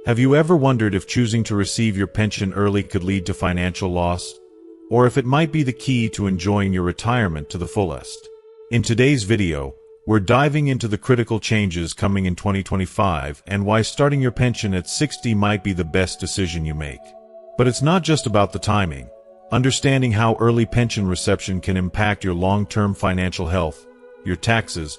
Have you ever wondered if choosing to receive your pension early could lead to financial loss? Or if it might be the key to enjoying your retirement to the fullest? In today's video, we're diving into the critical changes coming in 2025 and why starting your pension at 60 might be the best decision you make. But it's not just about the timing. Understanding how early pension reception can impact your long-term financial health, your taxes,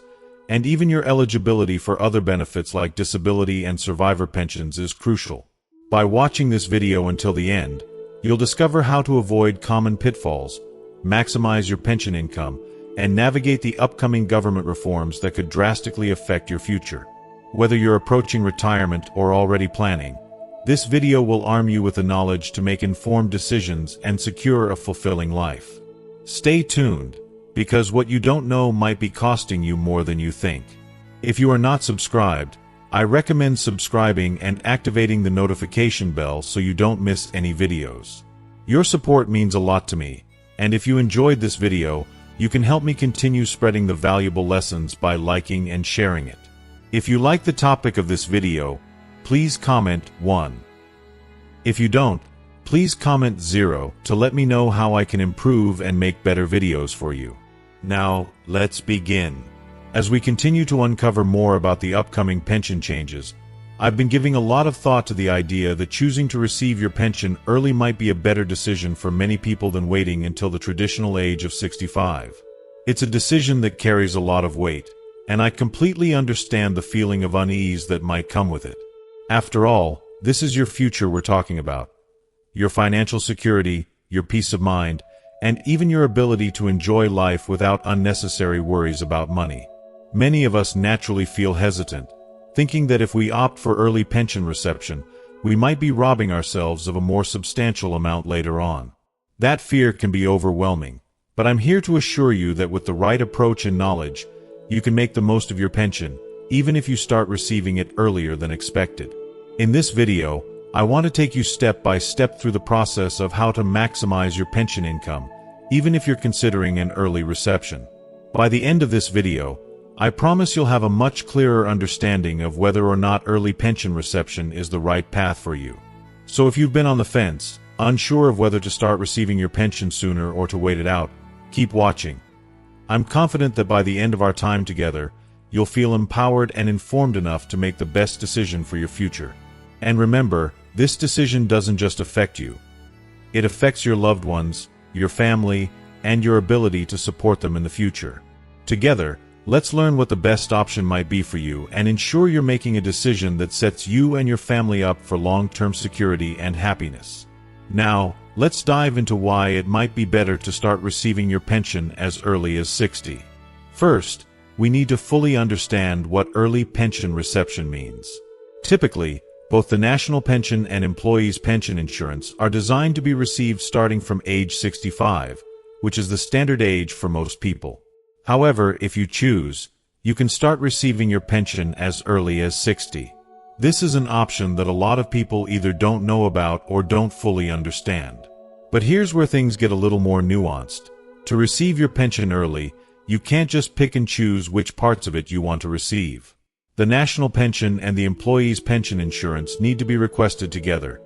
and even your eligibility for other benefits like disability and survivor pensions is crucial. By watching this video until the end, you'll discover how to avoid common pitfalls, maximize your pension income, and navigate the upcoming government reforms that could drastically affect your future. Whether you're approaching retirement or already planning, this video will arm you with the knowledge to make informed decisions and secure a fulfilling life. Stay tuned, because what you don't know might be costing you more than you think. If you are not subscribed, I recommend subscribing and activating the notification bell so you don't miss any videos. Your support means a lot to me, and if you enjoyed this video, you can help me continue spreading the valuable lessons by liking and sharing it. If you like the topic of this video, please comment 1. If you don't, please comment 0 to let me know how I can improve and make better videos for you. Now, let's begin. As we continue to uncover more about the upcoming pension changes, I've been giving a lot of thought to the idea that choosing to receive your pension early might be a better decision for many people than waiting until the traditional age of 65. It's a decision that carries a lot of weight, and I completely understand the feeling of unease that might come with it. After all, this is your future we're talking about. Your financial security, your peace of mind, and even your ability to enjoy life without unnecessary worries about money. Many of us naturally feel hesitant, thinking that if we opt for early pension reception, we might be robbing ourselves of a more substantial amount later on. That fear can be overwhelming, but I'm here to assure you that with the right approach and knowledge, you can make the most of your pension, even if you start receiving it earlier than expected. In this video, I want to take you step by step through the process of how to maximize your pension income, even if you're considering an early reception. By the end of this video, I promise you'll have a much clearer understanding of whether or not early pension reception is the right path for you. So if you've been on the fence, unsure of whether to start receiving your pension sooner or to wait it out, keep watching. I'm confident that by the end of our time together, you'll feel empowered and informed enough to make the best decision for your future. And remember, this decision doesn't just affect you. It affects your loved ones, your family, and your ability to support them in the future. Together, let's learn what the best option might be for you and ensure you're making a decision that sets you and your family up for long-term security and happiness. Now, let's dive into why it might be better to start receiving your pension as early as 60. First, we need to fully understand what early pension reception means. Typically, both the National Pension and Employees' Pension Insurance are designed to be received starting from age 65, which is the standard age for most people. However, if you choose, you can start receiving your pension as early as 60. This is an option that a lot of people either don't know about or don't fully understand. But here's where things get a little more nuanced. To receive your pension early, you can't just pick and choose which parts of it you want to receive. The National Pension and the Employees' Pension Insurance need to be requested together.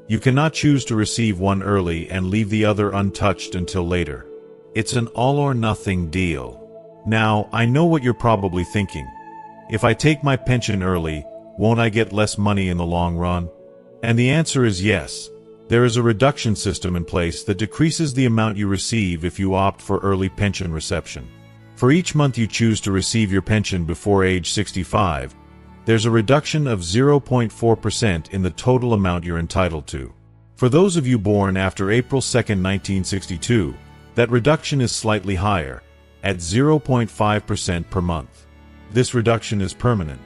You cannot choose to receive one early and leave the other untouched until later. It's an all-or-nothing deal. Now, I know what you're probably thinking. If I take my pension early, won't I get less money in the long run? And the answer is yes. There is a reduction system in place that decreases the amount you receive if you opt for early pension reception. For each month you choose to receive your pension before age 65, there's a reduction of 0.4% in the total amount you're entitled to. For those of you born after April 2, 1962, that reduction is slightly higher, at 0.5% per month. This reduction is permanent,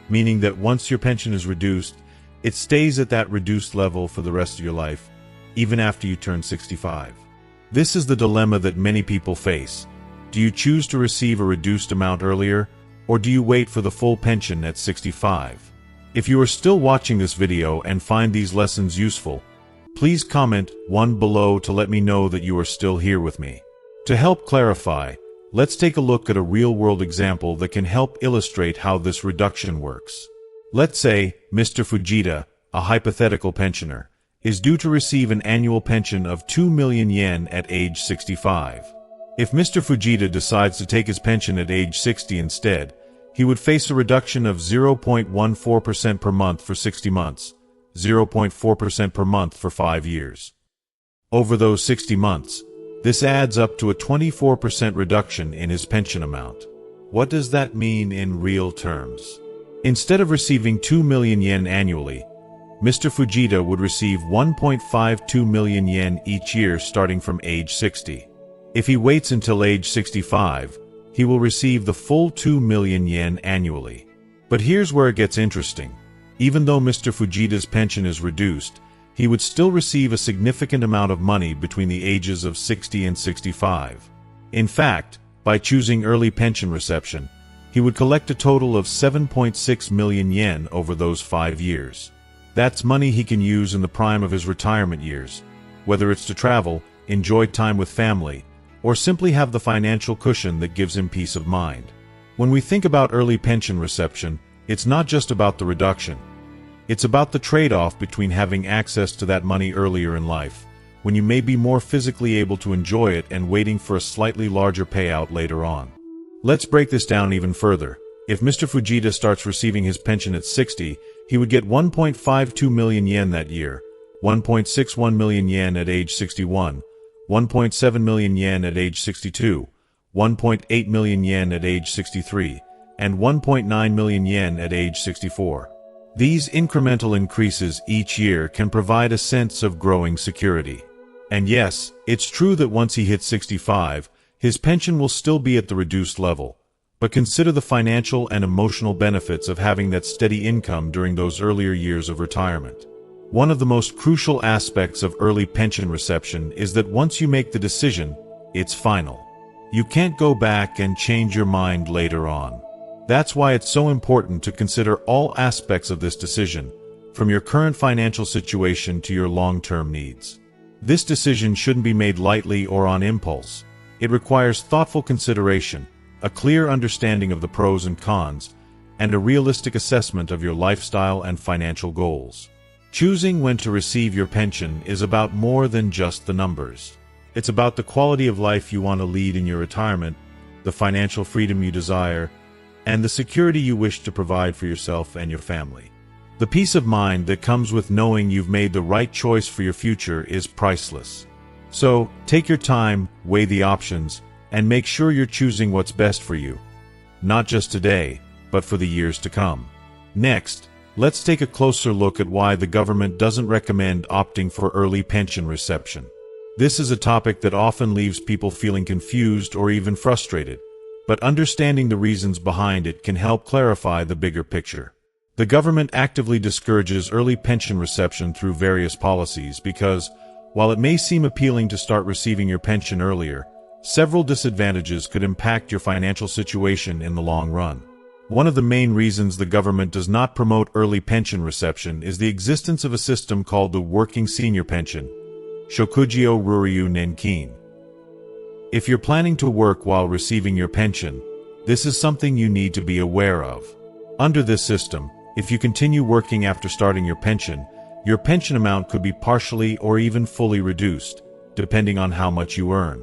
meaning that once your pension is reduced, it stays at that reduced level for the rest of your life, even after you turn 65. This is the dilemma that many people face. Do you choose to receive a reduced amount earlier, or do you wait for the full pension at 65? If you are still watching this video and find these lessons useful, please comment 1 below to let me know that you are still here with me. To help clarify, let's take a look at a real-world example that can help illustrate how this reduction works. Let's say Mr. Fujita, a hypothetical pensioner, is due to receive an annual pension of 2 million yen at age 65. If Mr. Fujita decides to take his pension at age 60 instead, he would face a reduction of 0.14% per month for 60 months, 0.4% per month for 5 years. Over those 60 months, this adds up to a 24% reduction in his pension amount. What does that mean in real terms? Instead of receiving 2 million yen annually, Mr. Fujita would receive 1.52 million yen each year starting from age 60. If he waits until age 65, he will receive the full 2 million yen annually. But here's where it gets interesting. Even though Mr. Fujita's pension is reduced, he would still receive a significant amount of money between the ages of 60 and 65. In fact, by choosing early pension reception, he would collect a total of 7.6 million yen over those 5 years. That's money he can use in the prime of his retirement years, whether it's to travel, enjoy time with family, or simply have the financial cushion that gives him peace of mind. When we think about early pension reception, it's not just about the reduction. It's about the trade-off between having access to that money earlier in life, when you may be more physically able to enjoy it, and waiting for a slightly larger payout later on. Let's break this down even further. If Mr. Fujita starts receiving his pension at 60, he would get 1.52 million yen that year, 1.61 million yen at age 61, 1.7 million yen at age 62, 1.8 million yen at age 63, and 1.9 million yen at age 64. These incremental increases each year can provide a sense of growing security. And yes, it's true that once he hits 65, his pension will still be at the reduced level. But consider the financial and emotional benefits of having that steady income during those earlier years of retirement. One of the most crucial aspects of early pension reception is that once you make the decision, it's final. You can't go back and change your mind later on. That's why it's so important to consider all aspects of this decision, from your current financial situation to your long-term needs. This decision shouldn't be made lightly or on impulse. It requires thoughtful consideration, a clear understanding of the pros and cons, and a realistic assessment of your lifestyle and financial goals. Choosing when to receive your pension is about more than just the numbers. It's about the quality of life you want to lead in your retirement, the financial freedom you desire, and the security you wish to provide for yourself and your family. The peace of mind that comes with knowing you've made the right choice for your future is priceless. So, take your time, weigh the options, and make sure you're choosing what's best for you. Not just today, but for the years to come. Next, let's take a closer look at why the government doesn't recommend opting for early pension reception. This is a topic that often leaves people feeling confused or even frustrated, but understanding the reasons behind it can help clarify the bigger picture. The government actively discourages early pension reception through various policies because, while it may seem appealing to start receiving your pension earlier, several disadvantages could impact your financial situation in the long run. One of the main reasons the government does not promote early pension reception is the existence of a system called the Working Senior Pension, Shokugyo Ruryu Nenkin. If you're planning to work while receiving your pension, this is something you need to be aware of. Under this system, if you continue working after starting your pension amount could be partially or even fully reduced, depending on how much you earn.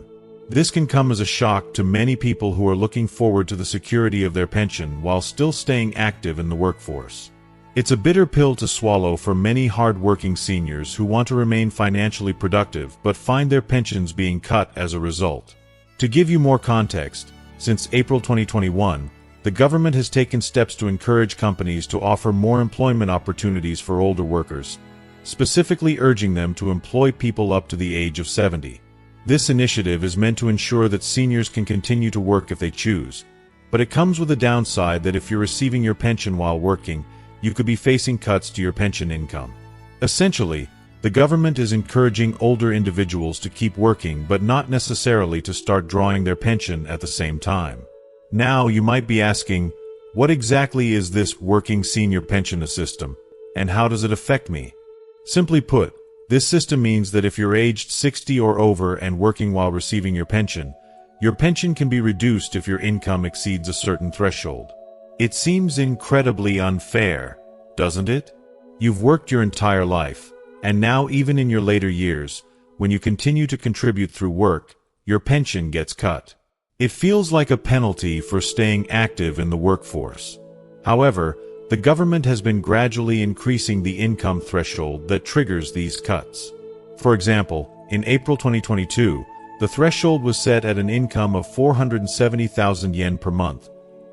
This can come as a shock to many people who are looking forward to the security of their pension while still staying active in the workforce. It's a bitter pill to swallow for many hard-working seniors who want to remain financially productive but find their pensions being cut as a result. To give you more context, since April 2021, the government has taken steps to encourage companies to offer more employment opportunities for older workers, specifically urging them to employ people up to the age of 70. This initiative is meant to ensure that seniors can continue to work if they choose, but it comes with a downside that if you're receiving your pension while working, you could be facing cuts to your pension income. Essentially, the government is encouraging older individuals to keep working but not necessarily to start drawing their pension at the same time. Now you might be asking, what exactly is this Working Senior Pension system, and how does it affect me? Simply put, this system means that if you're aged 60 or over and working while receiving your pension can be reduced if your income exceeds a certain threshold. It seems incredibly unfair, doesn't it? You've worked your entire life, and now even in your later years, when you continue to contribute through work, your pension gets cut. It feels like a penalty for staying active in the workforce. However, the government has been gradually increasing the income threshold that triggers these cuts. For example, in April 2022, the threshold was set at an income of 470,000 yen per month,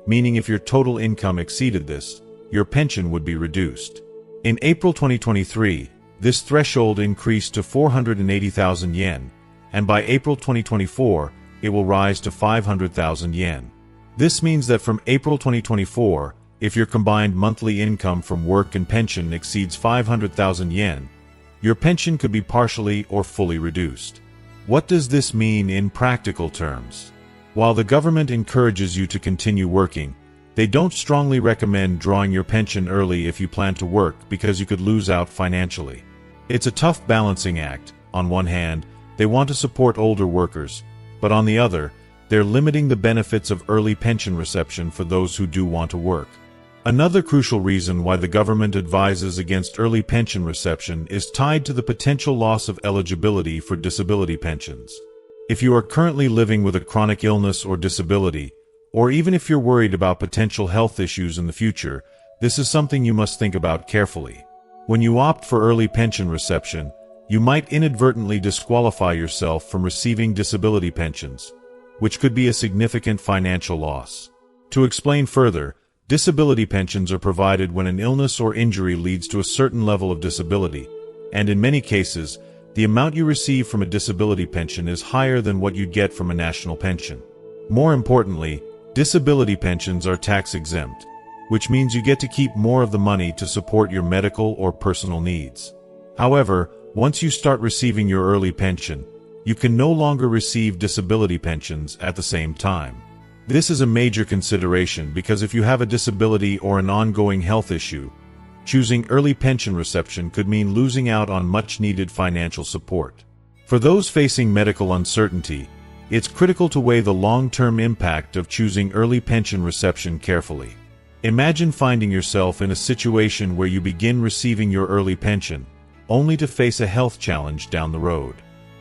meaning if your total income exceeded this, your pension would be reduced. In April 2023, this threshold increased to 480,000 yen, and by April 2024, it will rise to 500,000 yen. This means that from April 2024, if your combined monthly income from work and pension exceeds 500,000 yen, your pension could be partially or fully reduced. What does this mean in practical terms? While the government encourages you to continue working, they don't strongly recommend drawing your pension early if you plan to work because you could lose out financially. It's a tough balancing act. On one hand, they want to support older workers, but on the other, they're limiting the benefits of early pension reception for those who do want to work. Another crucial reason why the government advises against early pension reception is tied to the potential loss of eligibility for disability pensions. If you are currently living with a chronic illness or disability, or even if you're worried about potential health issues in the future, this is something you must think about carefully. When you opt for early pension reception, you might inadvertently disqualify yourself from receiving disability pensions, which could be a significant financial loss. To explain further, disability pensions are provided when an illness or injury leads to a certain level of disability, and in many cases, the amount you receive from a disability pension is higher than what you'd get from a national pension. More importantly, disability pensions are tax-exempt, which means you get to keep more of the money to support your medical or personal needs. However, once you start receiving your early pension, you can no longer receive disability pensions at the same time. This is a major consideration because if you have a disability or an ongoing health issue, choosing early pension reception could mean losing out on much-needed financial support. For those facing medical uncertainty, it's critical to weigh the long-term impact of choosing early pension reception carefully. Imagine finding yourself in a situation where you begin receiving your early pension, only to face a health challenge down the road.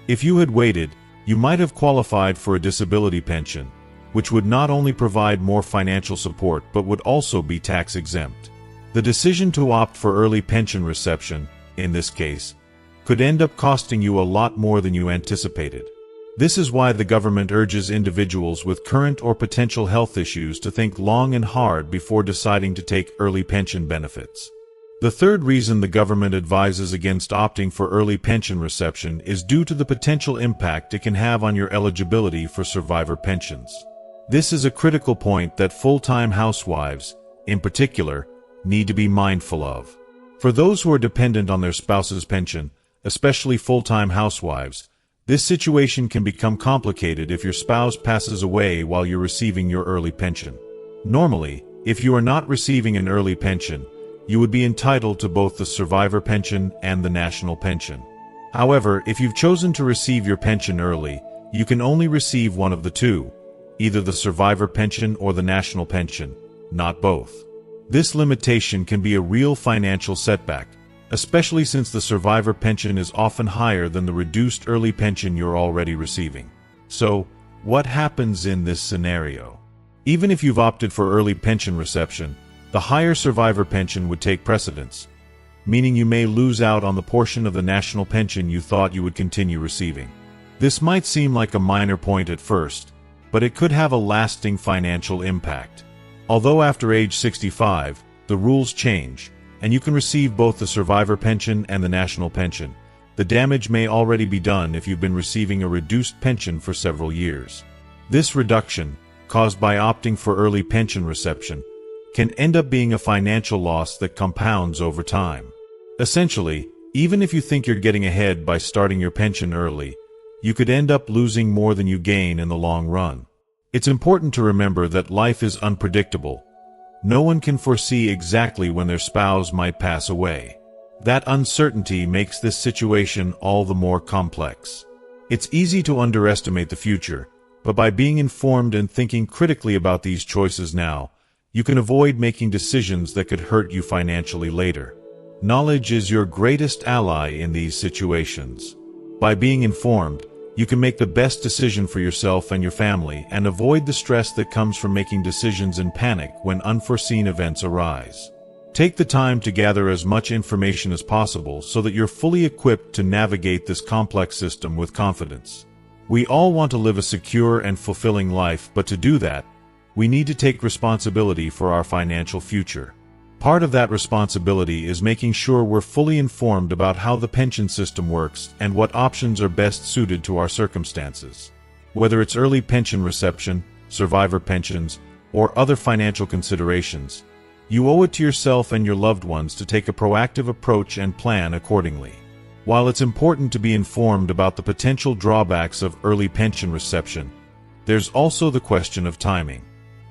If you had waited, you might have qualified for a disability pension, which would not only provide more financial support but would also be tax-exempt. The decision to opt for early pension reception, in this case, could end up costing you a lot more than you anticipated. This is why the government urges individuals with current or potential health issues to think long and hard before deciding to take early pension benefits. The third reason the government advises against opting for early pension reception is due to the potential impact it can have on your eligibility for survivor pensions. This is a critical point that full-time housewives, in particular, need to be mindful of. For those who are dependent on their spouse's pension, especially full-time housewives, this situation can become complicated if your spouse passes away while you're receiving your early pension. Normally, if you are not receiving an early pension, you would be entitled to both the survivor pension and the national pension. However, if you've chosen to receive your pension early, you can only receive one of the two, either the survivor pension or the national pension, not both. This limitation can be a real financial setback, especially since the survivor pension is often higher than the reduced early pension you're already receiving. So, what happens in this scenario? Even if you've opted for early pension reception, the higher survivor pension would take precedence, meaning you may lose out on the portion of the national pension you thought you would continue receiving. This might seem like a minor point at first, but it could have a lasting financial impact. Although after age 65, the rules change, and you can receive both the survivor pension and the national pension, the damage may already be done if you've been receiving a reduced pension for several years. This reduction, caused by opting for early pension reception, can end up being a financial loss that compounds over time. Essentially, even if you think you're getting ahead by starting your pension early, you could end up losing more than you gain in the long run. It's important to remember that life is unpredictable. No one can foresee exactly when their spouse might pass away. That uncertainty makes this situation all the more complex. It's easy to underestimate the future, but by being informed and thinking critically about these choices now, you can avoid making decisions that could hurt you financially later. Knowledge is your greatest ally in these situations. By being informed, you can make the best decision for yourself and your family and avoid the stress that comes from making decisions in panic when unforeseen events arise. Take the time to gather as much information as possible so that you're fully equipped to navigate this complex system with confidence. We all want to live a secure and fulfilling life, but to do that, we need to take responsibility for our financial future. Part of that responsibility is making sure we're fully informed about how the pension system works and what options are best suited to our circumstances. Whether it's early pension reception, survivor pensions, or other financial considerations, you owe it to yourself and your loved ones to take a proactive approach and plan accordingly. While it's important to be informed about the potential drawbacks of early pension reception, there's also the question of timing.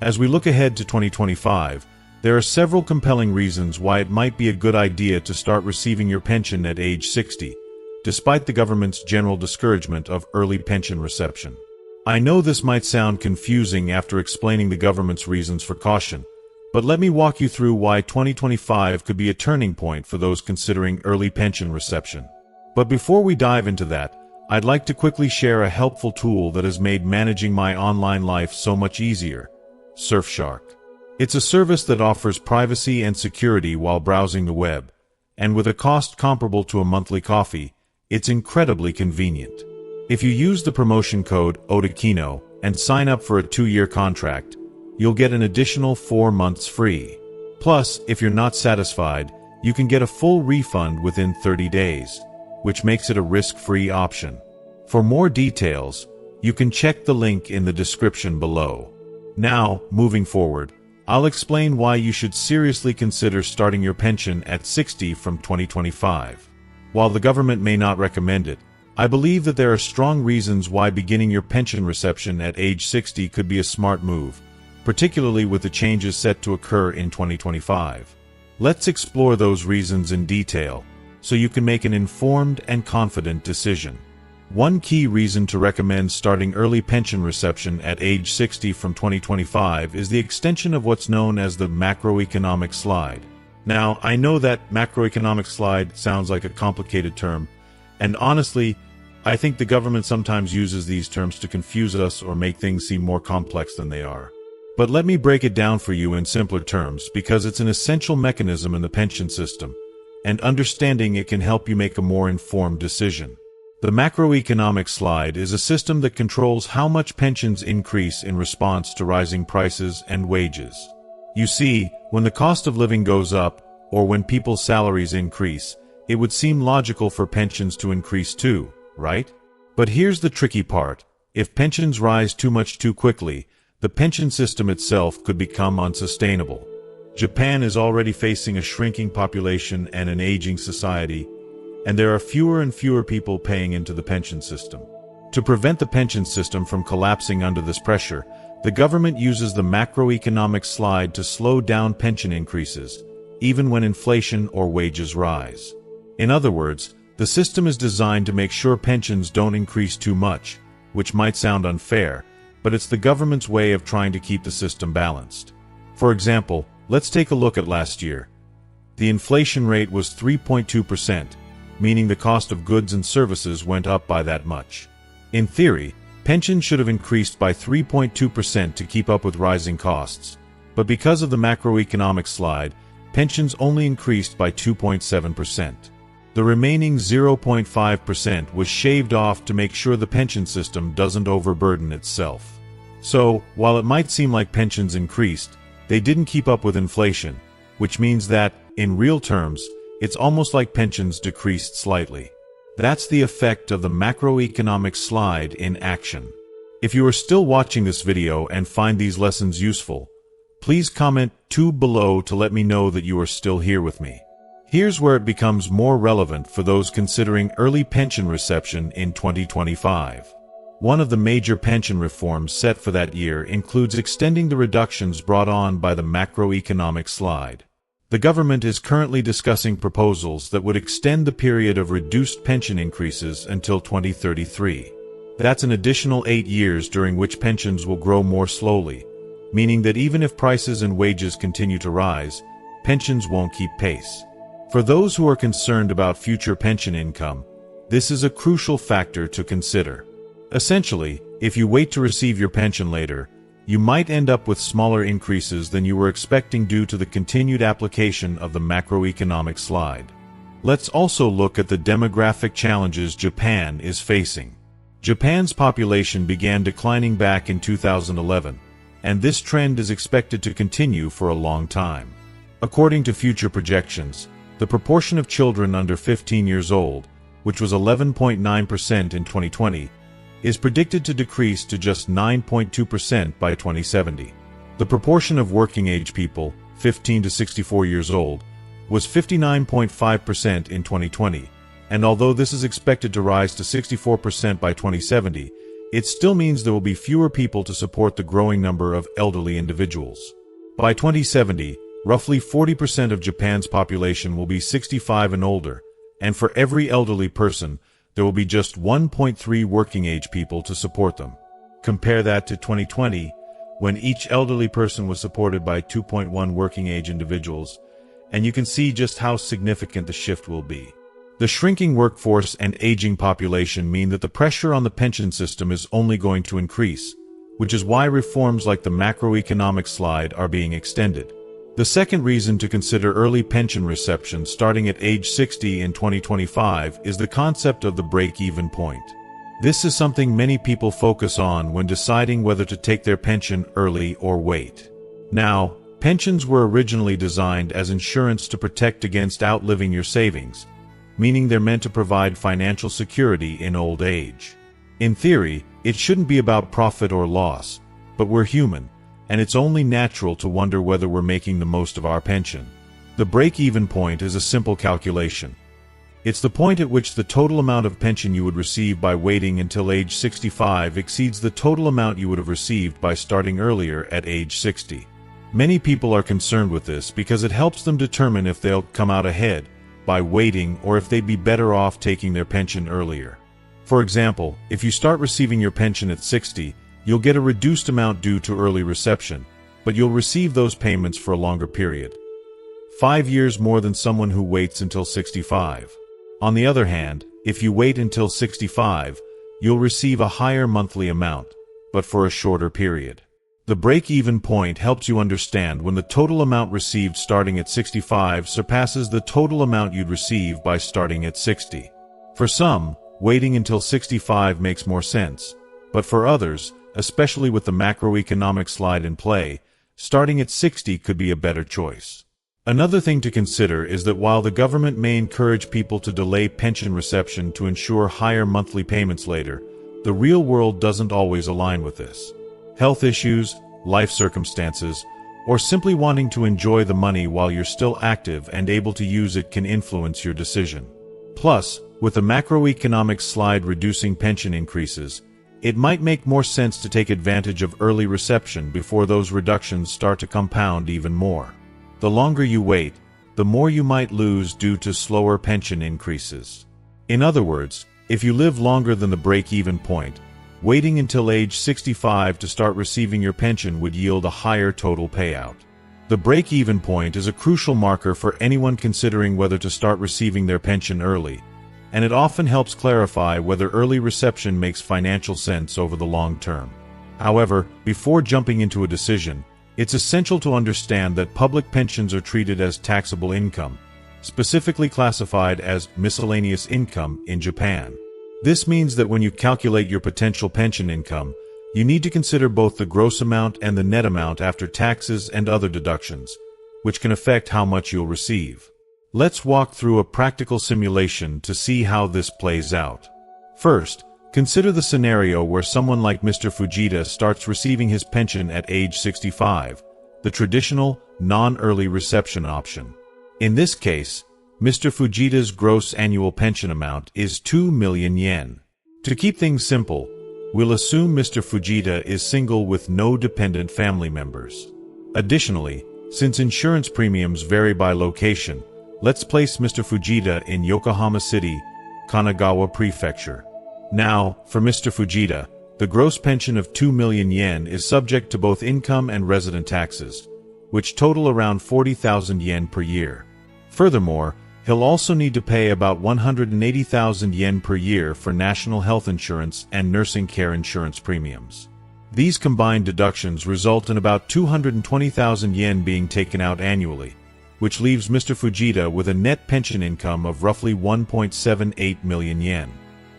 As we look ahead to 2025, there are several compelling reasons why it might be a good idea to start receiving your pension at age 60, despite the government's general discouragement of early pension reception. I know this might sound confusing after explaining the government's reasons for caution, but let me walk you through why 2025 could be a turning point for those considering early pension reception. But before we dive into that, I'd like to quickly share a helpful tool that has made managing my online life so much easier: Surfshark. It's a service that offers privacy and security while browsing the web, and with a cost comparable to a monthly coffee, it's incredibly convenient. If you use the promotion code OTAKINO and sign up for a 2-year contract, you'll get an additional 4 months free. Plus, if you're not satisfied, you can get a full refund within 30 days, which makes it a risk-free option. For more details, you can check the link in the description below. Now, moving forward, I'll explain why you should seriously consider starting your pension at 60 from 2025. While the government may not recommend it, I believe that there are strong reasons why beginning your pension reception at age 60 could be a smart move, particularly with the changes set to occur in 2025. Let's explore those reasons in detail, so you can make an informed and confident decision. One key reason to recommend starting early pension reception at age 60 from 2025 is the extension of what's known as the macroeconomic slide. Now, I know that macroeconomic slide sounds like a complicated term, and honestly, I think the government sometimes uses these terms to confuse us or make things seem more complex than they are. But let me break it down for you in simpler terms, because it's an essential mechanism in the pension system, and understanding it can help you make a more informed decision. The macroeconomic slide is a system that controls how much pensions increase in response to rising prices and wages. You see, when the cost of living goes up, or when people's salaries increase, it would seem logical for pensions to increase too, right? But here's the tricky part. If pensions rise too much too quickly, the pension system itself could become unsustainable. Japan is already facing a shrinking population and an aging society, and there are fewer and fewer people paying into the pension system. To prevent the pension system from collapsing under this pressure, the government uses the macroeconomic slide to slow down pension increases, even when inflation or wages rise. In other words, the system is designed to make sure pensions don't increase too much, which might sound unfair, but it's the government's way of trying to keep the system balanced. For example, let's take a look at last year. The inflation rate was 3.2%, meaning the cost of goods and services went up by that much. In theory, pensions should have increased by 3.2% to keep up with rising costs, but because of the macroeconomic slide, pensions only increased by 2.7%. The remaining 0.5% was shaved off to make sure the pension system doesn't overburden itself. So, while it might seem like pensions increased, they didn't keep up with inflation, which means that, in real terms, it's almost like pensions decreased slightly. That's the effect of the macroeconomic slide in action. If you are still watching this video and find these lessons useful, please comment below to let me know that you are still here with me. Here's where it becomes more relevant for those considering early pension reception in 2025. One of the major pension reforms set for that year includes extending the reductions brought on by the macroeconomic slide. The government is currently discussing proposals that would extend the period of reduced pension increases until 2033. That's an additional 8 years during which pensions will grow more slowly, meaning that even if prices and wages continue to rise, pensions won't keep pace. For those who are concerned about future pension income, this is a crucial factor to consider. Essentially, if you wait to receive your pension later, you might end up with smaller increases than you were expecting due to the continued application of the macroeconomic slide. Let's also look at the demographic challenges Japan is facing. Japan's population began declining back in 2011, and this trend is expected to continue for a long time. According to future projections, the proportion of children under 15 years old, which was 11.9% in 2020, is predicted to decrease to just 9.2% by 2070. The proportion of working-age people, 15 to 64 years old, was 59.5% in 2020, and although this is expected to rise to 64% by 2070, it still means there will be fewer people to support the growing number of elderly individuals. By 2070, roughly 40% of Japan's population will be 65 and older, and for every elderly person, there will be just 1.3 working-age people to support them. Compare that to 2020, when each elderly person was supported by 2.1 working-age individuals, and you can see just how significant the shift will be. The shrinking workforce and aging population mean that the pressure on the pension system is only going to increase, which is why reforms like the macroeconomic slide are being extended. The second reason to consider early pension reception starting at age 60 in 2025 is the concept of the break-even point. This is something many people focus on when deciding whether to take their pension early or wait. Now, pensions were originally designed as insurance to protect against outliving your savings, meaning they're meant to provide financial security in old age. In theory, it shouldn't be about profit or loss, but we're human, and it's only natural to wonder whether we're making the most of our pension. The break-even point is a simple calculation. It's the point at which the total amount of pension you would receive by waiting until age 65 exceeds the total amount you would have received by starting earlier at age 60. Many people are concerned with this because it helps them determine if they'll come out ahead by waiting or if they'd be better off taking their pension earlier. For example, if you start receiving your pension at 60, you'll get a reduced amount due to early reception, but you'll receive those payments for a longer period. 5 years more than someone who waits until 65. On the other hand, if you wait until 65, you'll receive a higher monthly amount, but for a shorter period. The break-even point helps you understand when the total amount received starting at 65 surpasses the total amount you'd receive by starting at 60. For some, waiting until 65 makes more sense, but for others, especially with the macroeconomic slide in play, starting at 60 could be a better choice. Another thing to consider is that while the government may encourage people to delay pension reception to ensure higher monthly payments later, the real world doesn't always align with this. Health issues, life circumstances, or simply wanting to enjoy the money while you're still active and able to use it can influence your decision. Plus, with the macroeconomic slide reducing pension increases, it might make more sense to take advantage of early reception before those reductions start to compound even more. The longer you wait, the more you might lose due to slower pension increases. In other words, if you live longer than the break-even point, waiting until age 65 to start receiving your pension would yield a higher total payout. The break-even point is a crucial marker for anyone considering whether to start receiving their pension early, and it often helps clarify whether early reception makes financial sense over the long term. However, before jumping into a decision, it's essential to understand that public pensions are treated as taxable income, specifically classified as miscellaneous income in Japan. This means that when you calculate your potential pension income, you need to consider both the gross amount and the net amount after taxes and other deductions, which can affect how much you'll receive. Let's walk through a practical simulation to see how this plays out. First, consider the scenario where someone like Mr. Fujita starts receiving his pension at age 65, the traditional, non-early reception option. In this case, Mr. Fujita's gross annual pension amount is 2 million yen. To keep things simple, we'll assume Mr. Fujita is single with no dependent family members. Additionally, since insurance premiums vary by location, let's place Mr. Fujita in Yokohama City, Kanagawa Prefecture. Now, for Mr. Fujita, the gross pension of 2 million yen is subject to both income and resident taxes, which total around 40,000 yen per year. Furthermore, He'll also need to pay about 180,000 yen per year for national health insurance and nursing care insurance premiums. These combined deductions result in about 220,000 yen being taken out annually, which leaves Mr. Fujita with a net pension income of roughly 1.78 million yen.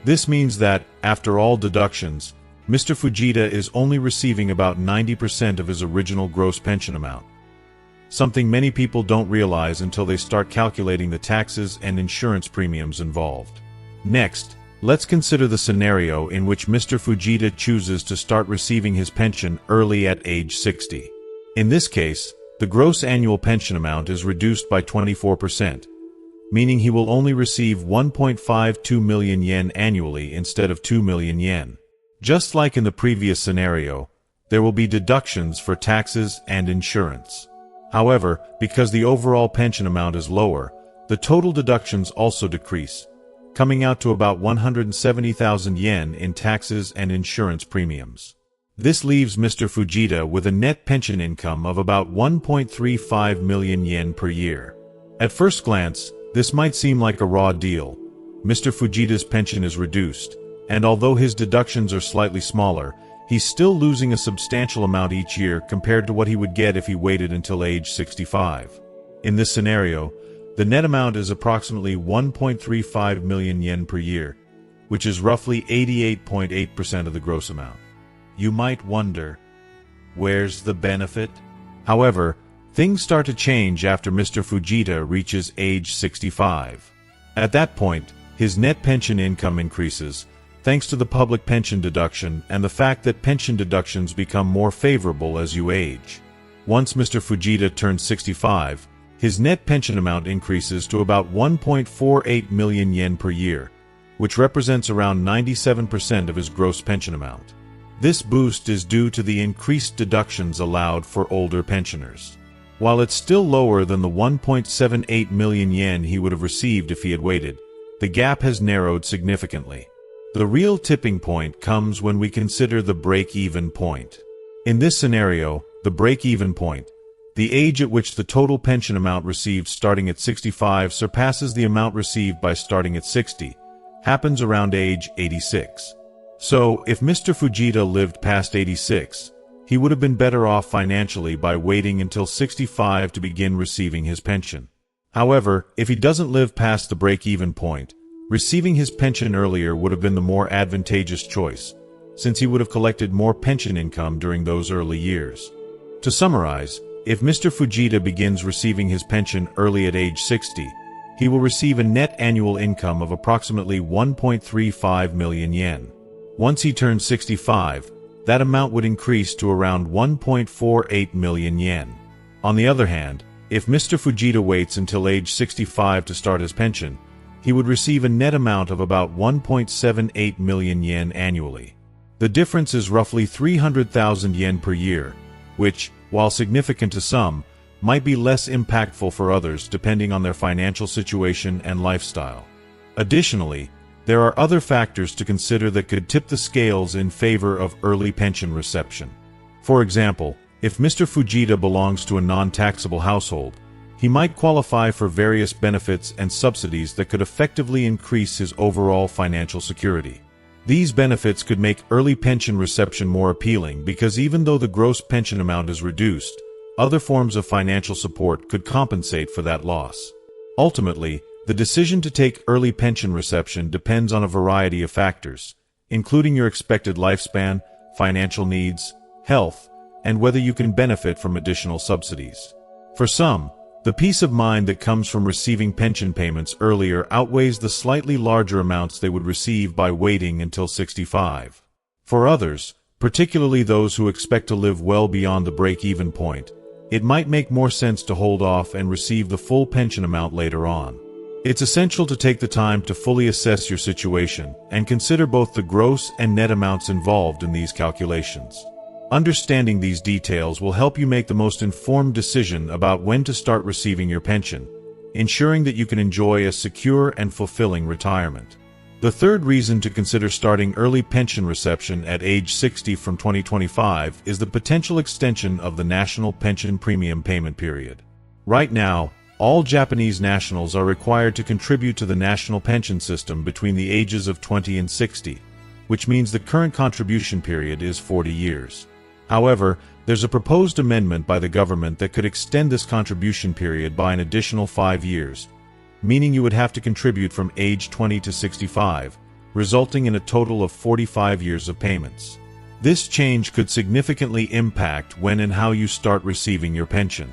This means that, after all deductions, Mr. Fujita is only receiving about 90% of his original gross pension amount. Something many people don't realize until they start calculating the taxes and insurance premiums involved. Next, let's consider the scenario in which Mr. Fujita chooses to start receiving his pension early at age 60. In this case, the gross annual pension amount is reduced by 24%, meaning he will only receive 1.52 million yen annually instead of 2 million yen. Just like in the previous scenario, there will be deductions for taxes and insurance. However, because the overall pension amount is lower, the total deductions also decrease, coming out to about 170,000 yen in taxes and insurance premiums. This leaves Mr. Fujita with a net pension income of about 1.35 million yen per year. At first glance, this might seem like a raw deal. Mr. Fujita's pension is reduced, and although his deductions are slightly smaller, he's still losing a substantial amount each year compared to what he would get if he waited until age 65. In this scenario, the net amount is approximately 1.35 million yen per year, which is roughly 88.8% of the gross amount. You might wonder, where's the benefit? However, things start to change after Mr. Fujita reaches age 65. At that point, his net pension income increases, thanks to the public pension deduction and the fact that pension deductions become more favorable as you age. Once Mr. Fujita turns 65, his net pension amount increases to about 1.48 million yen per year, which represents around 97% of his gross pension amount. This boost is due to the increased deductions allowed for older pensioners. While it's still lower than the 1.78 million yen he would have received if he had waited, the gap has narrowed significantly. The real tipping point comes when we consider the break-even point. In this scenario, the break-even point, the age at which the total pension amount received starting at 65 surpasses the amount received by starting at 60, happens around age 86. So, if Mr. Fujita lived past 86, he would have been better off financially by waiting until 65 to begin receiving his pension. However, if he doesn't live past the break-even point, receiving his pension earlier would have been the more advantageous choice, since he would have collected more pension income during those early years. To summarize, if Mr. Fujita begins receiving his pension early at age 60, he will receive a net annual income of approximately 1.35 million yen. Once he turns 65, that amount would increase to around 1.48 million yen. On the other hand, if Mr. Fujita waits until age 65 to start his pension, he would receive a net amount of about 1.78 million yen annually. The difference is roughly 300,000 yen per year, which, while significant to some, might be less impactful for others depending on their financial situation and lifestyle. Additionally, there are other factors to consider that could tip the scales in favor of early pension reception. For example, if Mr. Fujita belongs to a non-taxable household, he might qualify for various benefits and subsidies that could effectively increase his overall financial security. These benefits could make early pension reception more appealing because even though the gross pension amount is reduced, other forms of financial support could compensate for that loss. Ultimately, the decision to take early pension reception depends on a variety of factors, including your expected lifespan, financial needs, health, and whether you can benefit from additional subsidies. For some, the peace of mind that comes from receiving pension payments earlier outweighs the slightly larger amounts they would receive by waiting until 65. For others, particularly those who expect to live well beyond the break-even point, it might make more sense to hold off and receive the full pension amount later on. It's essential to take the time to fully assess your situation and consider both the gross and net amounts involved in these calculations. Understanding these details will help you make the most informed decision about when to start receiving your pension, ensuring that you can enjoy a secure and fulfilling retirement. The third reason to consider starting early pension reception at age 60 from 2025 is the potential extension of the national pension premium payment period. Right now, All Japanese nationals are required to contribute to the national pension system between the ages of 20 and 60, which means the current contribution period is 40 years. However, there's a proposed amendment by the government that could extend this contribution period by an additional 5 years, meaning you would have to contribute from age 20 to 65, resulting in a total of 45 years of payments. This change could significantly impact when and how you start receiving your pension.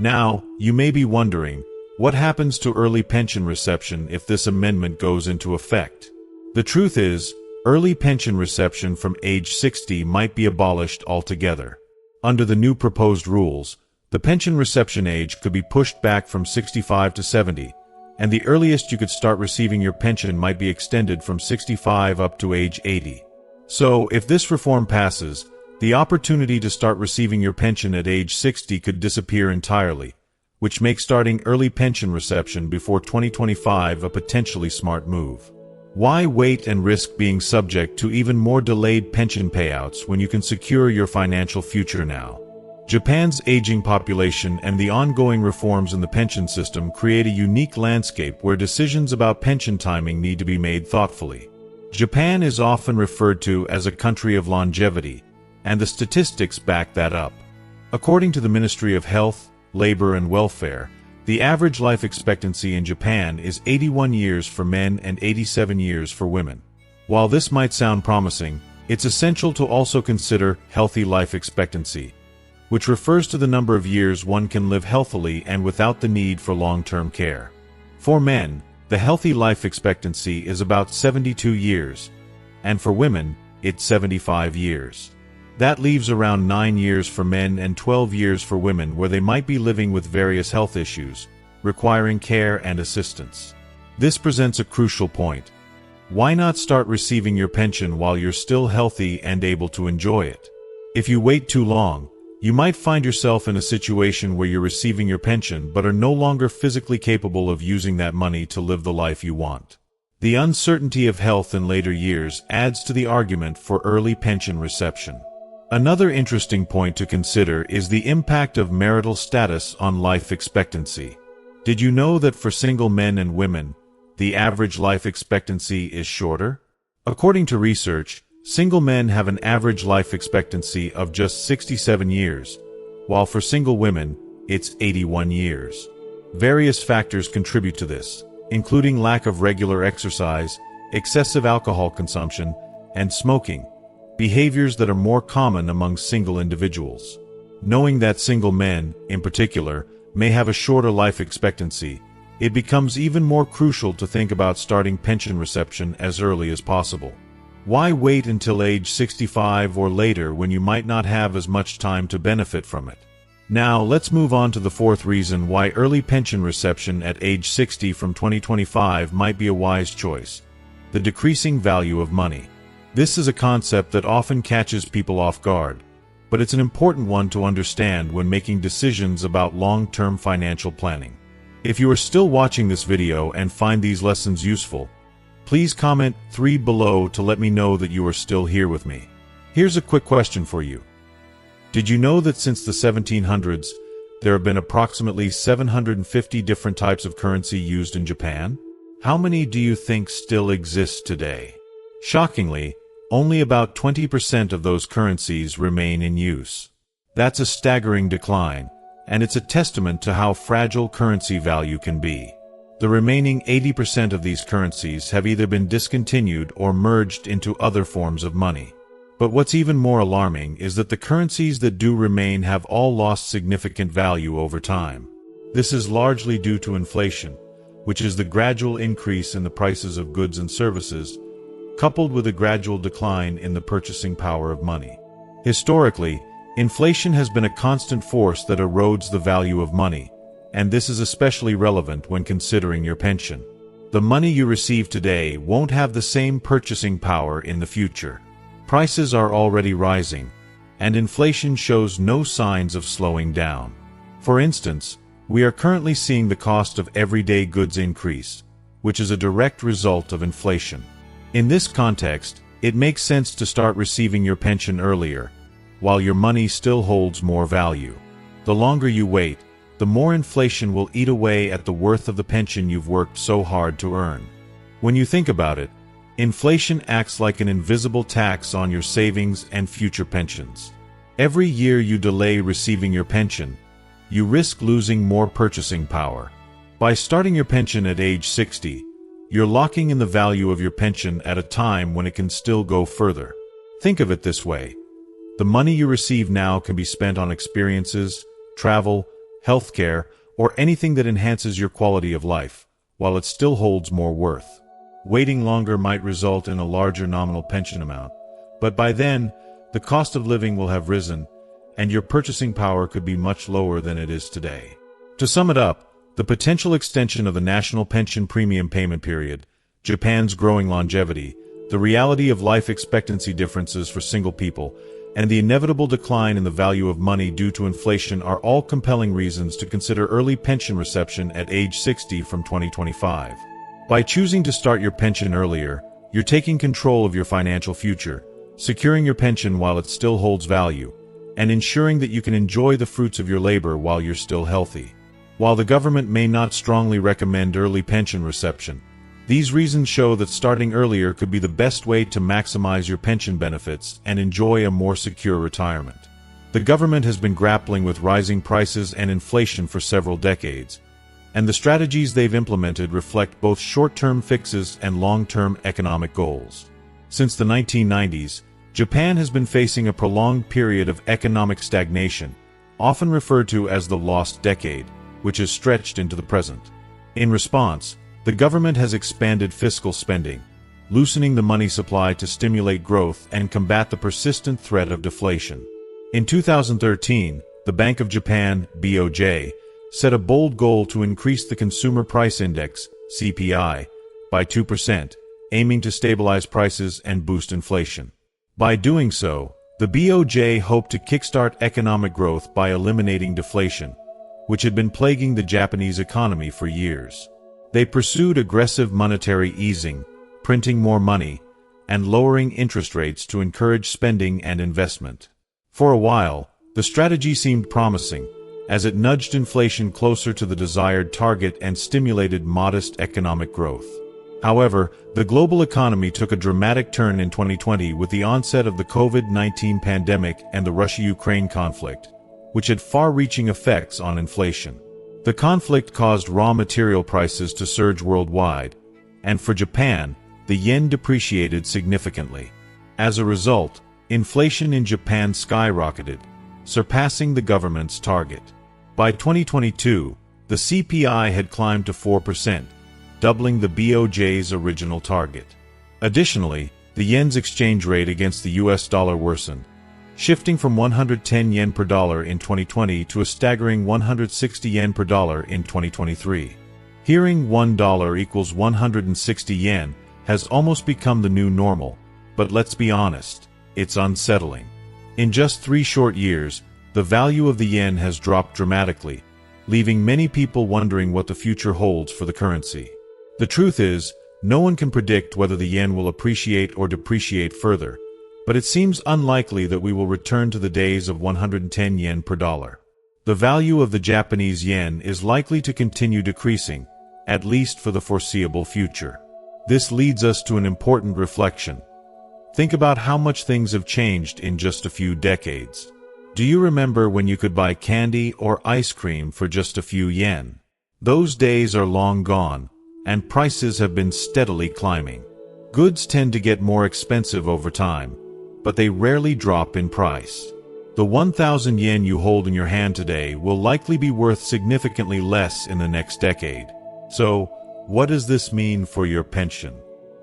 Now, you may be wondering, what happens to early pension reception if this amendment goes into effect? The truth is, early pension reception from age 60 might be abolished altogether. Under the new proposed rules, the pension reception age could be pushed back from 65 to 70, and the earliest you could start receiving your pension might be extended from 65 up to age 80. So, if this reform passes, the opportunity to start receiving your pension at age 60 could disappear entirely, which makes starting early pension reception before 2025 a potentially smart move. Why wait and risk being subject to even more delayed pension payouts when you can secure your financial future now? Japan's aging population and the ongoing reforms in the pension system create a unique landscape where decisions about pension timing need to be made thoughtfully. Japan is often referred to as a country of longevity, and the statistics back that up. According to the Ministry of Health, Labor and Welfare, the average life expectancy in Japan is 81 years for men and 87 years for women. While this might sound promising, it's essential to also consider healthy life expectancy, which refers to the number of years one can live healthily and without the need for long-term care. For men, the healthy life expectancy is about 72 years, and for women, it's 75 years. That leaves around 9 years for men and 12 years for women where they might be living with various health issues, requiring care and assistance. This presents a crucial point. Why not start receiving your pension while you're still healthy and able to enjoy it? If you wait too long, you might find yourself in a situation where you're receiving your pension but are no longer physically capable of using that money to live the life you want. The uncertainty of health in later years adds to the argument for early pension reception. Another interesting point to consider is the impact of marital status on life expectancy. Did you know that for single men and women, the average life expectancy is shorter? According to research, single men have an average life expectancy of just 67 years, while for single women, it's 81 years. Various factors contribute to this, including lack of regular exercise, excessive alcohol consumption, and smoking, behaviors that are more common among single individuals. Knowing that single men, in particular, may have a shorter life expectancy, it becomes even more crucial to think about starting pension reception as early as possible. Why wait until age 65 or later when you might not have as much time to benefit from it? Now, let's move on to the fourth reason why early pension reception at age 60 from 2025 might be a wise choice: the decreasing value of money. This is a concept that often catches people off guard, but it's an important one to understand when making decisions about long-term financial planning. If you are still watching this video and find these lessons useful, please comment 3 below to let me know that you are still here with me. Here's a quick question for you. Did you know that since the 1700s, there have been approximately 750 different types of currency used in Japan? How many do you think still exist today? Shockingly, only about 20% of those currencies remain in use. That's a staggering decline, and it's a testament to how fragile currency value can be. The remaining 80% of these currencies have either been discontinued or merged into other forms of money. But what's even more alarming is that the currencies that do remain have all lost significant value over time. This is largely due to inflation, which is the gradual increase in the prices of goods and services, coupled with a gradual decline in the purchasing power of money. Historically, inflation has been a constant force that erodes the value of money, and this is especially relevant when considering your pension. The money you receive today won't have the same purchasing power in the future. Prices are already rising, and inflation shows no signs of slowing down. For instance, we are currently seeing the cost of everyday goods increase, which is a direct result of inflation. In this context, it makes sense to start receiving your pension earlier, while your money still holds more value. The longer you wait, the more inflation will eat away at the worth of the pension you've worked so hard to earn. When you think about it, inflation acts like an invisible tax on your savings and future pensions. Every year you delay receiving your pension, you risk losing more purchasing power. By starting your pension at age 60, you're locking in the value of your pension at a time when it can still go further. Think of it this way. The money you receive now can be spent on experiences, travel, healthcare, or anything that enhances your quality of life, while it still holds more worth. Waiting longer might result in a larger nominal pension amount, but by then, the cost of living will have risen, and your purchasing power could be much lower than it is today. To sum it up, the potential extension of the national pension premium payment period, Japan's growing longevity, the reality of life expectancy differences for single people, and the inevitable decline in the value of money due to inflation are all compelling reasons to consider early pension reception at age 60 from 2025. By choosing to start your pension earlier, you're taking control of your financial future, securing your pension while it still holds value, and ensuring that you can enjoy the fruits of your labor while you're still healthy. While the government may not strongly recommend early pension reception, these reasons show that starting earlier could be the best way to maximize your pension benefits and enjoy a more secure retirement. The government has been grappling with rising prices and inflation for several decades, and the strategies they've implemented reflect both short-term fixes and long-term economic goals. Since the 1990s, Japan has been facing a prolonged period of economic stagnation, often referred to as the lost decade, which has stretched into the present. In response, the government has expanded fiscal spending, loosening the money supply to stimulate growth and combat the persistent threat of deflation. In 2013, the Bank of Japan, BOJ, set a bold goal to increase the Consumer Price Index, CPI, by 2%, aiming to stabilize prices and boost inflation. By doing so, the BOJ hoped to kickstart economic growth by eliminating deflation, which had been plaguing the Japanese economy for years. They pursued aggressive monetary easing, printing more money, and lowering interest rates to encourage spending and investment. For a while, the strategy seemed promising, as it nudged inflation closer to the desired target and stimulated modest economic growth. However, the global economy took a dramatic turn in 2020 with the onset of the COVID-19 pandemic and the Russia-Ukraine conflict, which had far-reaching effects on inflation. The conflict caused raw material prices to surge worldwide, and for Japan, the yen depreciated significantly. As a result, inflation in Japan skyrocketed, surpassing the government's target. By 2022, the CPI had climbed to 4%, doubling the BOJ's original target. Additionally, the yen's exchange rate against the US dollar worsened, shifting from 110 yen per dollar in 2020 to a staggering 160 yen per dollar in 2023. Hearing $1 equals 160 yen has almost become the new normal, but let's be honest, it's unsettling. In just 3 short years, the value of the yen has dropped dramatically, leaving many people wondering what the future holds for the currency. The truth is, no one can predict whether the yen will appreciate or depreciate further, but it seems unlikely that we will return to the days of 110 yen per dollar. The value of the Japanese yen is likely to continue decreasing, at least for the foreseeable future. This leads us to an important reflection. Think about how much things have changed in just a few decades. Do you remember when you could buy candy or ice cream for just a few yen? Those days are long gone, and prices have been steadily climbing. Goods tend to get more expensive over time, but they rarely drop in price. The 1,000 yen you hold in your hand today will likely be worth significantly less in the next decade. So, what does this mean for your pension?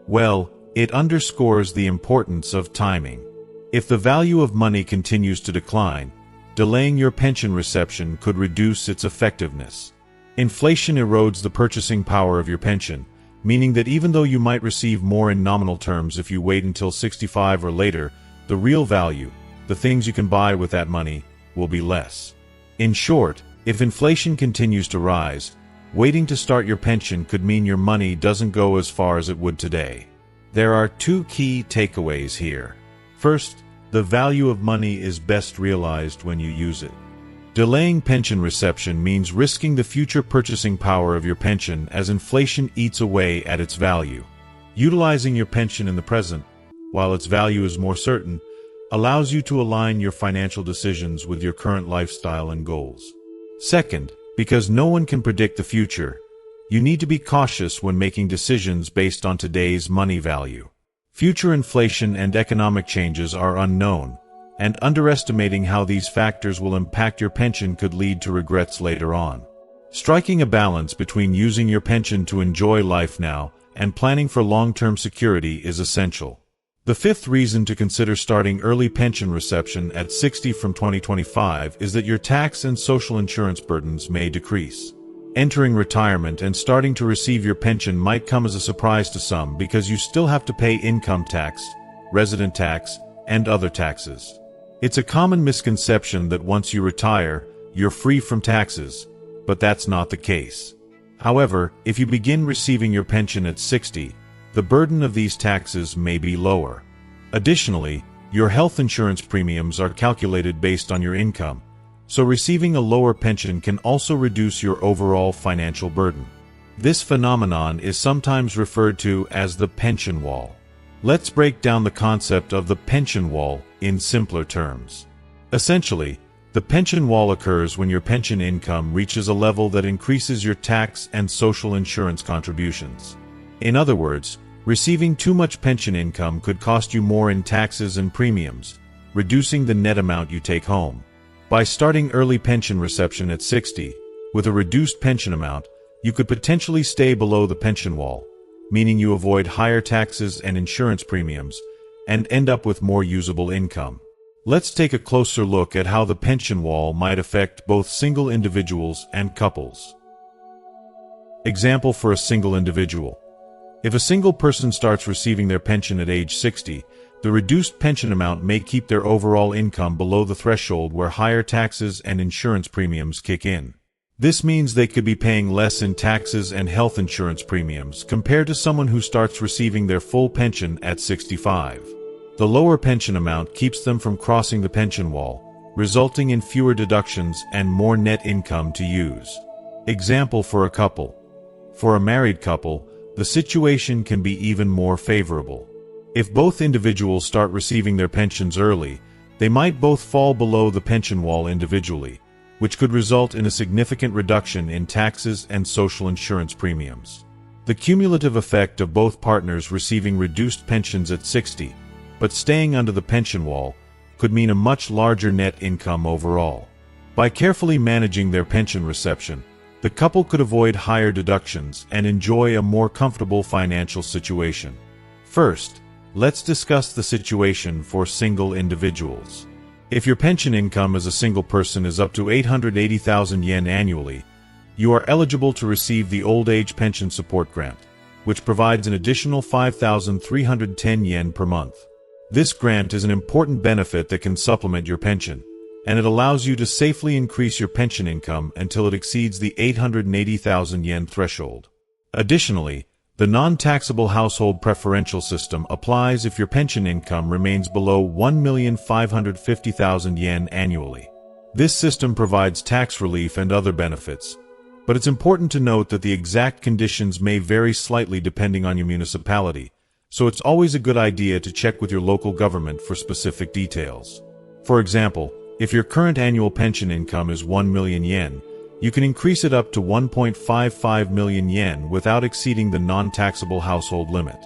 Well, it underscores the importance of timing. If the value of money continues to decline, delaying your pension reception could reduce its effectiveness. Inflation erodes the purchasing power of your pension, meaning that even though you might receive more in nominal terms if you wait until 65 or later, the real value, the things you can buy with that money, will be less. In short, if inflation continues to rise, waiting to start your pension could mean your money doesn't go as far as it would today. There are 2 key takeaways here. First, the value of money is best realized when you use it. Delaying pension reception means risking the future purchasing power of your pension as inflation eats away at its value. Utilizing your pension in the present, while its value is more certain, allows you to align your financial decisions with your current lifestyle and goals. Second, because no one can predict the future, you need to be cautious when making decisions based on today's money value. Future inflation and economic changes are unknown, and underestimating how these factors will impact your pension could lead to regrets later on. Striking a balance between using your pension to enjoy life now and planning for long-term security is essential. The fifth reason to consider starting early pension reception at 60 from 2025 is that your tax and social insurance burdens may decrease. Entering retirement and starting to receive your pension might come as a surprise to some because you still have to pay income tax, resident tax, and other taxes. It's a common misconception that once you retire, you're free from taxes, but that's not the case. However, if you begin receiving your pension at 60, the burden of these taxes may be lower. Additionally, your health insurance premiums are calculated based on your income, so receiving a lower pension can also reduce your overall financial burden. This phenomenon is sometimes referred to as the pension wall. Let's break down the concept of the pension wall in simpler terms. Essentially, the pension wall occurs when your pension income reaches a level that increases your tax and social insurance contributions. In other words, receiving too much pension income could cost you more in taxes and premiums, reducing the net amount you take home. By starting early pension reception at 60, with a reduced pension amount, you could potentially stay below the pension wall, meaning you avoid higher taxes and insurance premiums, and end up with more usable income. Let's take a closer look at how the pension wall might affect both single individuals and couples. Example for a single individual. If a single person starts receiving their pension at age 60, the reduced pension amount may keep their overall income below the threshold where higher taxes and insurance premiums kick in. This means they could be paying less in taxes and health insurance premiums compared to someone who starts receiving their full pension at 65. The lower pension amount keeps them from crossing the pension wall, resulting in fewer deductions and more net income to use. Example for a couple. For a married couple, the situation can be even more favorable. If both individuals start receiving their pensions early, they might both fall below the pension wall individually, which could result in a significant reduction in taxes and social insurance premiums. The cumulative effect of both partners receiving reduced pensions at 60, but staying under the pension wall, could mean a much larger net income overall. By carefully managing their pension reception, the couple could avoid higher deductions and enjoy a more comfortable financial situation. First, let's discuss the situation for single individuals. If your pension income as a single person is up to 880,000 yen annually, you are eligible to receive the Old Age Pension Support Grant, which provides an additional 5,310 yen per month. This grant is an important benefit that can supplement your pension, and it allows you to safely increase your pension income until it exceeds the 880,000 yen threshold. Additionally, the non-taxable household preferential system applies if your pension income remains below 1,550,000 yen annually. This system provides tax relief and other benefits, but it's important to note that the exact conditions may vary slightly depending on your municipality, so it's always a good idea to check with your local government for specific details. For example, if your current annual pension income is 1 million yen, you can increase it up to 1.55 million yen without exceeding the non-taxable household limit.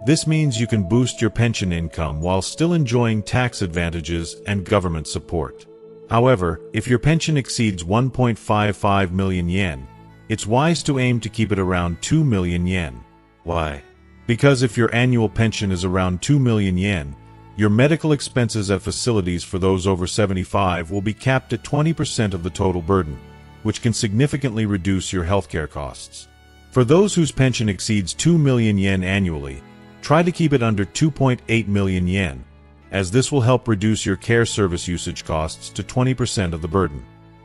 This means you can boost your pension income while still enjoying tax advantages and government support. However, if your pension exceeds 1.55 million yen, it's wise to aim to keep it around 2 million yen. Why? Because if your annual pension is around 2 million yen, your medical expenses at facilities for those over 75 will be capped at 20% of the total burden, which can significantly reduce your healthcare costs. For those whose pension exceeds 2 million yen annually, try to keep it under 2.8 million yen, as this will help reduce your care service usage costs to 20% of the burden.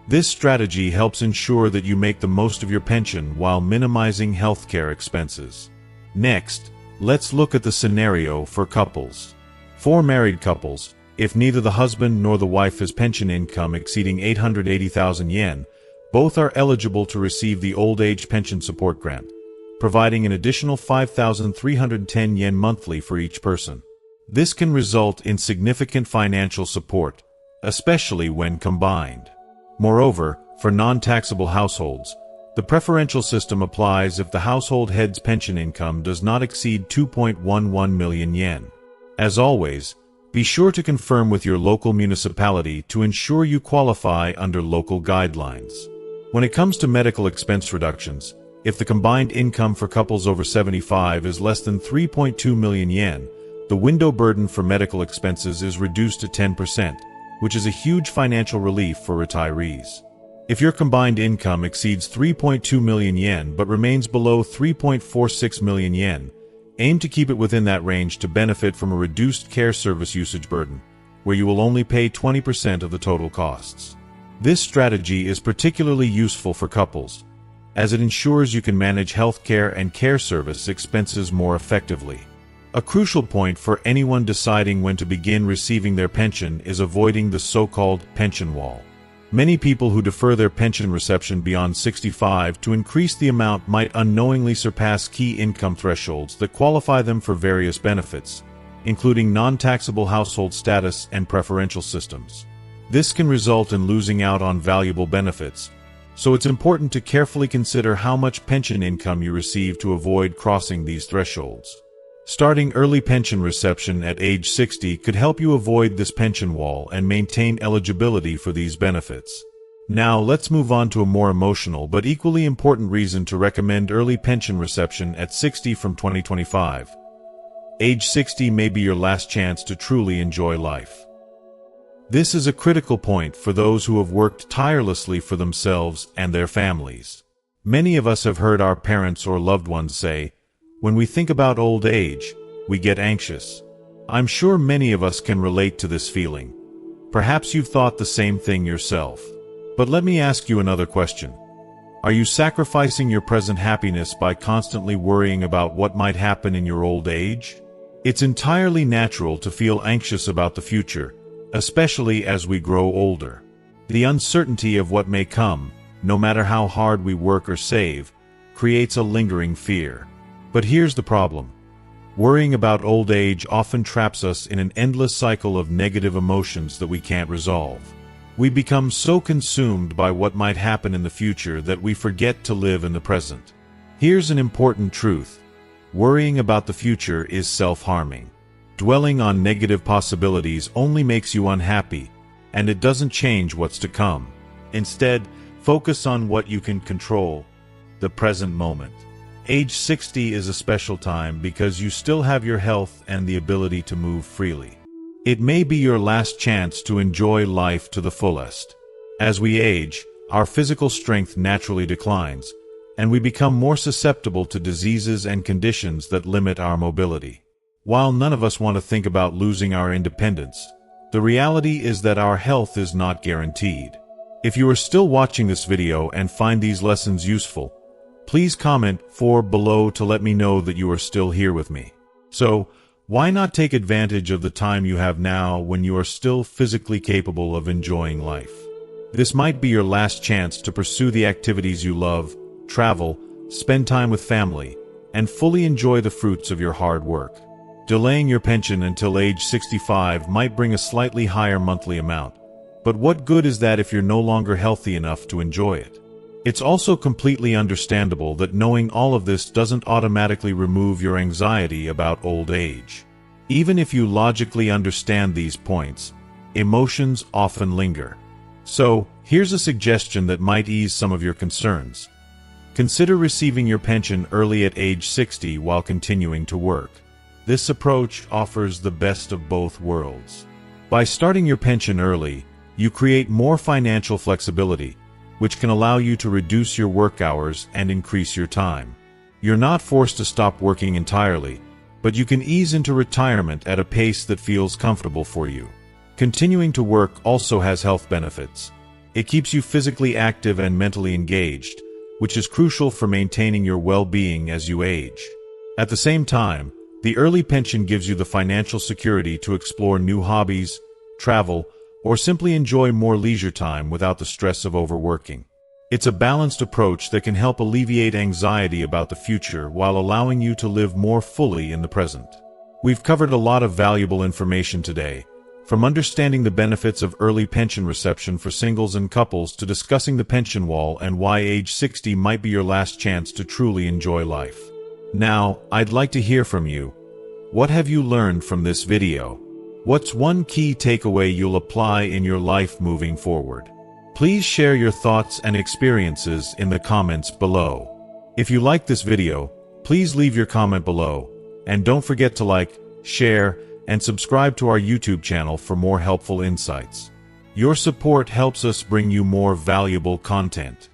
This strategy helps ensure that you make the most of your pension while minimizing healthcare expenses. Next, let's look at the scenario for couples. For married couples, If neither the husband nor the wife has pension income exceeding 880,000 yen, both are eligible to receive the old age pension support grant, providing an additional 5,310 yen monthly for each person. This can result in significant financial support, especially when combined. Moreover, for non-taxable households, the preferential system applies if the household head's pension income does not exceed 2.11 million yen. As always, be sure to confirm with your local municipality to ensure you qualify under local guidelines. When it comes to medical expense reductions, if the combined income for couples over 75 is less than 3.2 million yen, the window burden for medical expenses is reduced to 10%, which is a huge financial relief for retirees. If your combined income exceeds 3.2 million yen but remains below 3.46 million yen, aim to keep it within that range to benefit from a reduced care service usage burden, where you will only pay 20% of the total costs. This strategy is particularly useful for couples, as it ensures you can manage healthcare and care service expenses more effectively. A crucial point for anyone deciding when to begin receiving their pension is avoiding the so-called pension wall. Many people who defer their pension reception beyond 65 to increase the amount might unknowingly surpass key income thresholds that qualify them for various benefits, including non-taxable household status and preferential systems. This can result in losing out on valuable benefits, so it's important to carefully consider how much pension income you receive to avoid crossing these thresholds. Starting early pension reception at age 60 could help you avoid this pension wall and maintain eligibility for these benefits. Now let's move on to a more emotional but equally important reason to recommend early pension reception at 60 from 2025. Age 60 may be your last chance to truly enjoy life. This is a critical point for those who have worked tirelessly for themselves and their families. Many of us have heard our parents or loved ones say, "When we think about old age, we get anxious." I'm sure many of us can relate to this feeling. Perhaps you've thought the same thing yourself. But let me ask you another question. Are you sacrificing your present happiness by constantly worrying about what might happen in your old age? It's entirely natural to feel anxious about the future, especially as we grow older. The uncertainty of what may come, no matter how hard we work or save, creates a lingering fear. But here's the problem. Worrying about old age often traps us in an endless cycle of negative emotions that we can't resolve. We become so consumed by what might happen in the future that we forget to live in the present. Here's an important truth. Worrying about the future is self-harming. Dwelling on negative possibilities only makes you unhappy, and it doesn't change what's to come. Instead, focus on what you can control, the present moment. Age 60 is a special time because you still have your health and the ability to move freely. It may be your last chance to enjoy life to the fullest. As we age, our physical strength naturally declines, and we become more susceptible to diseases and conditions that limit our mobility. While none of us want to think about losing our independence, the reality is that our health is not guaranteed. If you are still watching this video and find these lessons useful, please comment below to let me know that you are still here with me. So, why not take advantage of the time you have now when you are still physically capable of enjoying life? This might be your last chance to pursue the activities you love, travel, spend time with family, and fully enjoy the fruits of your hard work. Delaying your pension until age 65 might bring a slightly higher monthly amount, but what good is that if you're no longer healthy enough to enjoy it? It's also completely understandable that knowing all of this doesn't automatically remove your anxiety about old age. Even if you logically understand these points, emotions often linger. So, here's a suggestion that might ease some of your concerns. Consider receiving your pension early at age 60 while continuing to work. This approach offers the best of both worlds. By starting your pension early, you create more financial flexibility, which can allow you to reduce your work hours and increase your time. You're not forced to stop working entirely, but you can ease into retirement at a pace that feels comfortable for you. Continuing to work also has health benefits. It keeps you physically active and mentally engaged, which is crucial for maintaining your well-being as you age. At the same time, the early pension gives you the financial security to explore new hobbies, travel, or simply enjoy more leisure time without the stress of overworking. It's a balanced approach that can help alleviate anxiety about the future while allowing you to live more fully in the present. We've covered a lot of valuable information today, from understanding the benefits of early pension reception for singles and couples to discussing the pension wall and why age 60 might be your last chance to truly enjoy life. Now, I'd like to hear from you. What have you learned from this video? What's one key takeaway you'll apply in your life moving forward? Please share your thoughts and experiences in the comments below. If you like this video, please leave your comment below, and don't forget to like, share, and subscribe to our YouTube channel for more helpful insights. Your support helps us bring you more valuable content.